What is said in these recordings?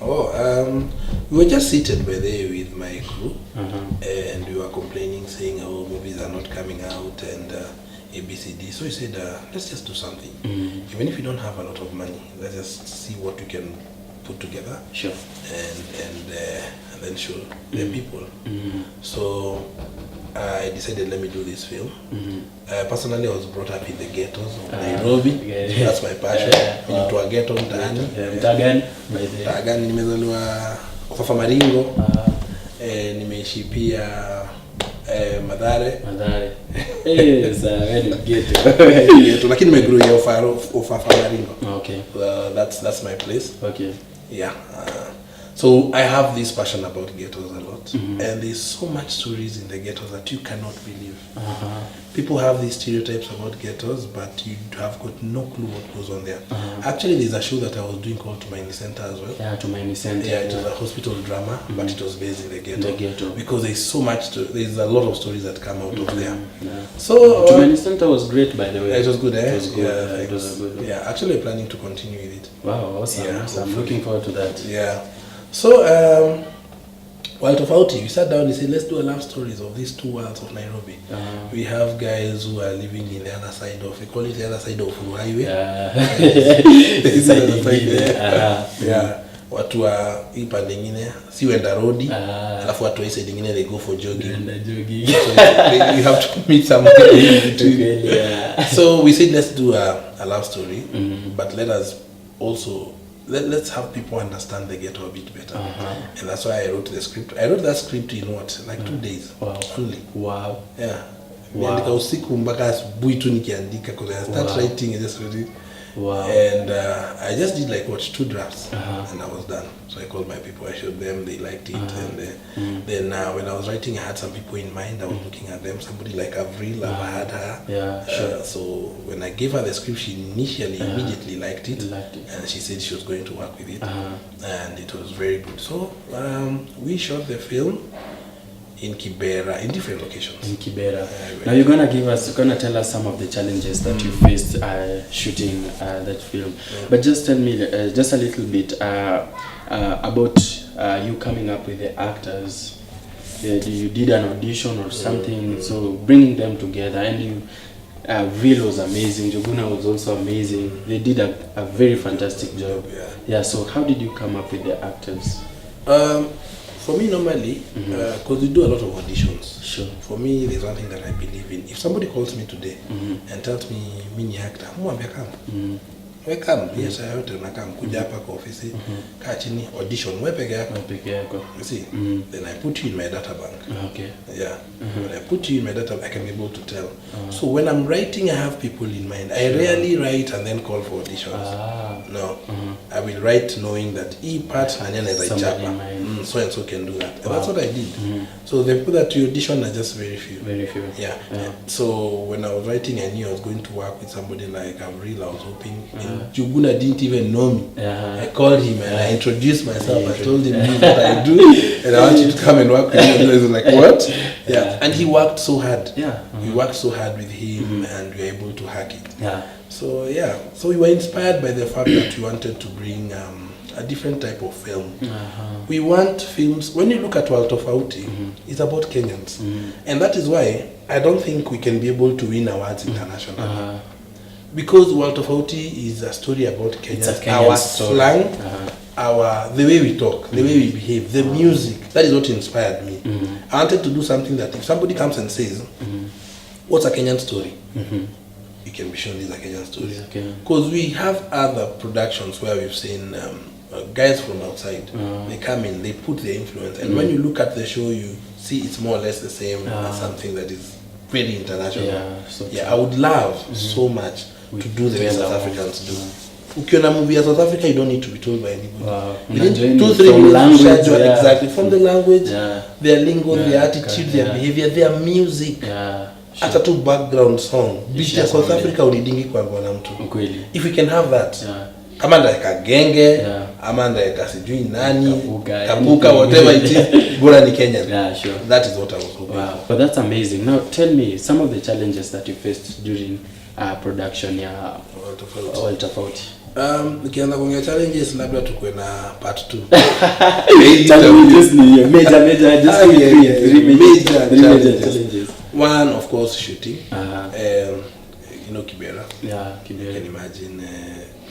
We were just seated by there with my crew, and we were complaining, saying, "Oh, movies are not coming out," and ABCD. So we said, "Let's just do something. Even if we don't have a lot of money, let's just see what we can put together, Sure. and then show the people." So I decided, let me do this film. Personally, I was brought up in the ghettos of Nairobi. That's my passion. Into a ghetto mtaani. Mtaani nimezaliwa Ofafa Maringo. Nimeishi pia Madare. Yes, very ghetto. Lakini nimegrow ya Ofafa Maringo. Okay. That's my place. Okay. Yeah. So I have this passion about ghettos a lot, and there's so much stories in the ghettos that you cannot believe. People have these stereotypes about ghettos, but you have got no clue what goes on there. Actually, there's a show that I was doing called Tumaini Center as well. Yeah, Tumaini Center. Yeah, it was a hospital drama, but it was based in the ghetto. Because there's so much, there's a lot of stories that come out of there. Yeah. So Tumaini Center was great, by the way. It was good, eh? It was good. Yeah, it was good. Yeah, actually, we're planning to continue with it. Wow, awesome. Yeah, awesome. I'm looking forward to that. Yeah. So, while TOFAUTI, we sat down and said, let's do a love stories of these two worlds of Nairobi. We have guys who are living in the other side of, we call it the other side of Uru Highway. Yeah. Watu wa hii pande nyingine si wenda road, alafu watu wa side nyingine they go for jogging. So you have to meet somewhere in between. So we said, let's do a love story, but let us also let's have people understand the ghetto a bit better. And that's why I wrote the script. I wrote that script in what, like 2 days. Wow. Only. Wow. Yeah. Niandika usiku mpaka asubuhi tu nikiandika, because I start writing and just read it. Wow. And I just did like 2 drafts, and I was done. So I called my people, I showed them, they liked it, and then when I was writing, I had some people in mind. I was looking at them. Somebody like Avril, I had her. Yeah, sure. So when I gave her the script, she initially immediately liked it, and she said she was going to work with it, and it was very good. So we shot the film in Kibera, in different locations. In Kibera. Now you're gonna tell us some of the challenges that you faced shooting that film. But just tell me just a little bit about you coming up with the actors. You did an audition or something, so bringing them together, and you. Vil was amazing. Joguna was also amazing. They did a very fantastic job. Yeah. So how did you come up with the actors? For me, normally, because we do a lot of auditions. Sure. For me, there's one thing that I believe in. If somebody calls me today and tells me, mini actor, mwambia come. Welcome. Yes, I heard na come. Kuja hapa kwa ofisi. Kaa chini, audition. Wewe peke yako. You see? Then I put you in my data bank. Okay. Yeah. When I put you in my data bank, I can be able to tell. So when I'm writing, I have people in mind. I rarely write and then call for auditions. No. I will write knowing that part and then as I chapa. So and so can do that. And that's what I did. So the people that you audition are just very few. Very few. Yeah. So when I was writing, I knew I was going to work with somebody like Avril. I was hoping. Juguna didn't even know me. I called him and I introduced myself. I told him this is what I do, and I want you to come and work with me. And he was like, what? Yeah. And he worked so hard. Yeah. We worked so hard with him, and we were able to hack it. Yeah. So yeah. So we were inspired by the fact that we wanted to bring a different type of film. We want films. When you look at World TOFAUTI, it's about Kenyans, and that is why I don't think we can be able to win awards internationally. Because World TOFAUTI is a story about Kenyans, our slang, the way we talk, the way we behave, the music. That is what inspired me. I wanted to do something that if somebody comes and says, what's a Kenyan story? You can be shown this is a Kenyan story. Because we have other productions where we've seen guys from outside. They come in, they put their influence. And when you look at the show, you see it's more or less the same as something that is very international. I would love so much to do the way South Africans do. Ukiona movie of South Africa, you don't need to be told by anybody. Within 2-3 minutes, exactly from the language, their lingo, their attitude, their behavior, their music. Hata tu background song. Beat ya South Africa unidingi kwa ngona mtu. If we can have that. Kama ndaika genge, ama ndaika sijui nani, kabuka, whatever it is, bora ni Kenyan. Yeah, sure. That is what I was hoping. Wow, but that's amazing. Now tell me some of the challenges that you faced during production ya World TOFAUTI. Nikianza kuongea challenges labda tukue na part 2. Challenges ni major just three major challenges. One, of course, shooting. Kibera. Yeah, Kibera. You can imagine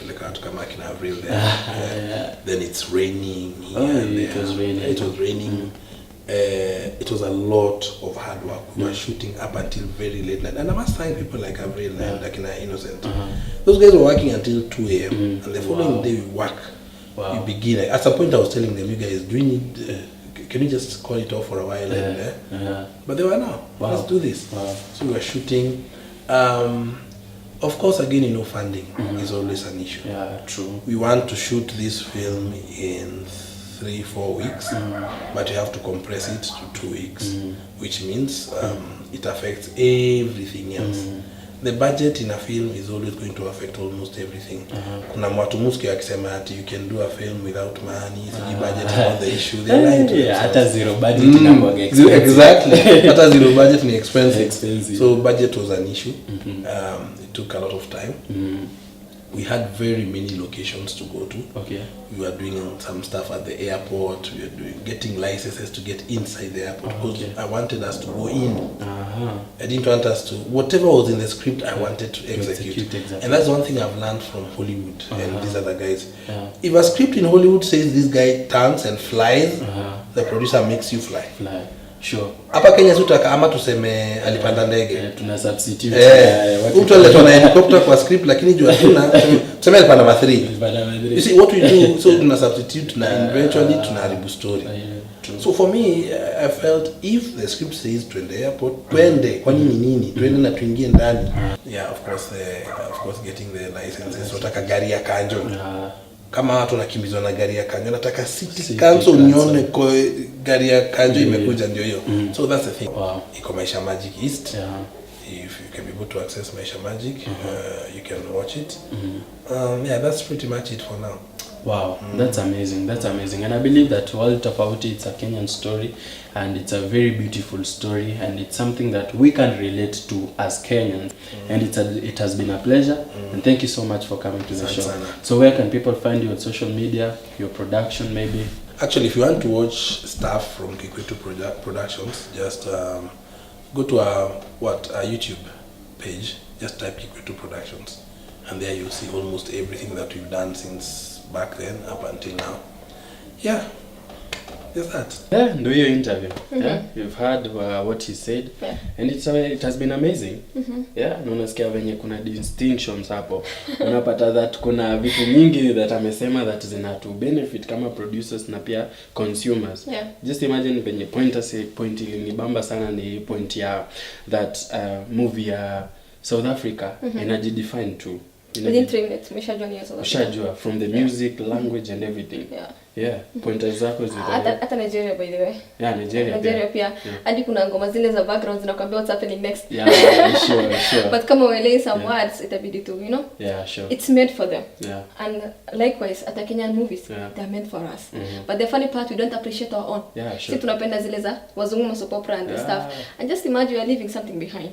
like kama kina Avril there. Then it's raining. It was raining. It was raining. It was a lot of hard work. We were shooting up until very late night, and I must thank people like Avril and like Innocent. Those guys were working until 2 a.m. and the following day we work. We begin. At some point I was telling them, you guys, do you need? Can you just call it off for a while? But they were now. Let's do this. So we were shooting. Of course, again, funding is always an issue. Yeah, true. We want to shoot this film in 3-4 weeks, but you have to compress it to 2 weeks, which means it affects everything else. The budget in a film is always going to affect almost everything. Kuna watu muski akisema ati you can do a film without money, the budget is not the issue. They're lying to themselves. Hata zero budget inakuwa expensive. Exactly. Hata zero budget ni expensive. So budget was an issue. It took a lot of time. We had very many locations to go to. Okay. We were doing some stuff at the airport. We were getting licenses to get inside the airport because I wanted us to go in. I didn't want us to, whatever was in the script, I wanted to execute. Exactly. And that's one thing I've learned from Hollywood and these other guys. If a script in Hollywood says this guy turns and flies, the producer makes you fly. Sure. Hapa Kenya sutaka ama tuseme alipanda ndege. Tuna substitute. Mtu aletwa na helicopter kwa script lakini juu hatuna tuseme alipanda ma 3. You see what we do, so tuna substitute na eventually tunaharibu story. So for me, I felt if the script says twende airport, twende kwa nini? Twende na tuingie ndani. Yeah, of course getting the licenses. Tunataka gari ya kanjo. Kama watu nakimbizwa na gari ya kanjo, nataka city council nione kwa gari ya kanjo imekuja ndio hiyo. So that's the thing. Iko Maisha Magic East. If you can be able to access Maisha Magic, you can watch it. That's pretty much it for now. Wow, that's amazing. And I believe that World Tofauti, it's a Kenyan story, and it's a very beautiful story, and it's something that we can relate to as Kenyans. And it has been a pleasure, and thank you so much for coming to the show. So where can people find you on social media, your production maybe? Actually, if you want to watch stuff from Kikwetu Productions, just go to our YouTube page, just type Kikwetu Productions, and there you'll see almost everything that we've done since back then up until now. Just that. Do your interview. You've heard what he said, and it has been amazing. Na unasikia venye kuna distinctions hapo. Unapata that kuna vitu mingi that amesema that zinatu benefit kama producers na pia consumers. Just imagine venye point ilinibamba sana ni point ya that movie ya South Africa inajidefine too. Within 3 minutes, Meshajua from the music, language and everything. Pointers zako zile. Hata Nigeria by the way. Nigeria pia. Hadi kuna ngoma zile za background zinakwambia what's happening next. Sure. But kama uelewi some words itabidi tu, Sure. It's made for them. And likewise at Kenyan movies, they're meant for us. But the funny part, we don't appreciate our own. Sure. Si tunapenda zile za wazungu soap opera and stuff. And just imagine you're leaving something behind.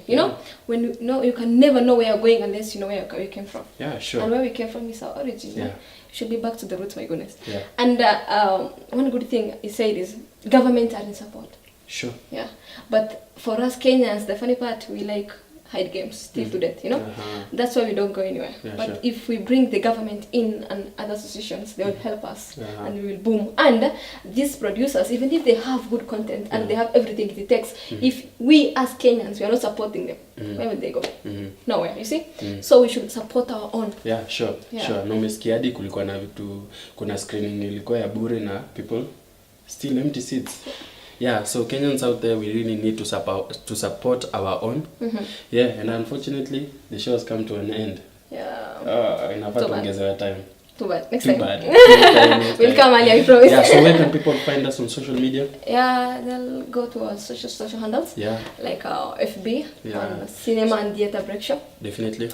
When you can never know where you're going unless you know where you came from. Sure. And where we came from is our origin. We should be back to the roots, my goodness. And one good thing he said is government are in support. Sure. But for us Kenyans, the funny part, we like hide games still to death, That's why we don't go anywhere. But if we bring the government in and other associations, they will help us and we will boom. And these producers, even if they have good content and they have everything it takes, if we as Kenyans, we are not supporting them, where will they go? Nowhere, you see? So we should support our own. Sure. Na umesikia hadi kulikuwa na vitu, kuna screening ilikuwa ya bure na people still empty seats. So Kenyans out there, we really need to support our own. And unfortunately, the show has come to an end. Inafaa tuongezewe time. Too bad. Next time. We'll come earlier, I promise. So where can people find us on social media? They'll go to our social handles. Like our FB, on Cinema and Theatre Break Show. Definitely.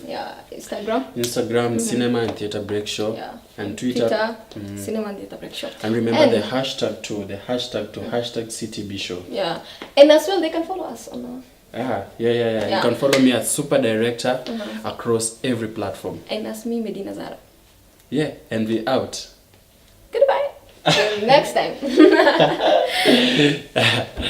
Instagram, Cinema and Theatre Break Show. And Twitter, Cinema and Theatre Break Show. And remember the hashtag too, hashtag CTB Show. And as well, they can follow us on You can follow me as Super Director across every platform. And as me, Medina Zara. Yeah, and we out. Goodbye. Till next time.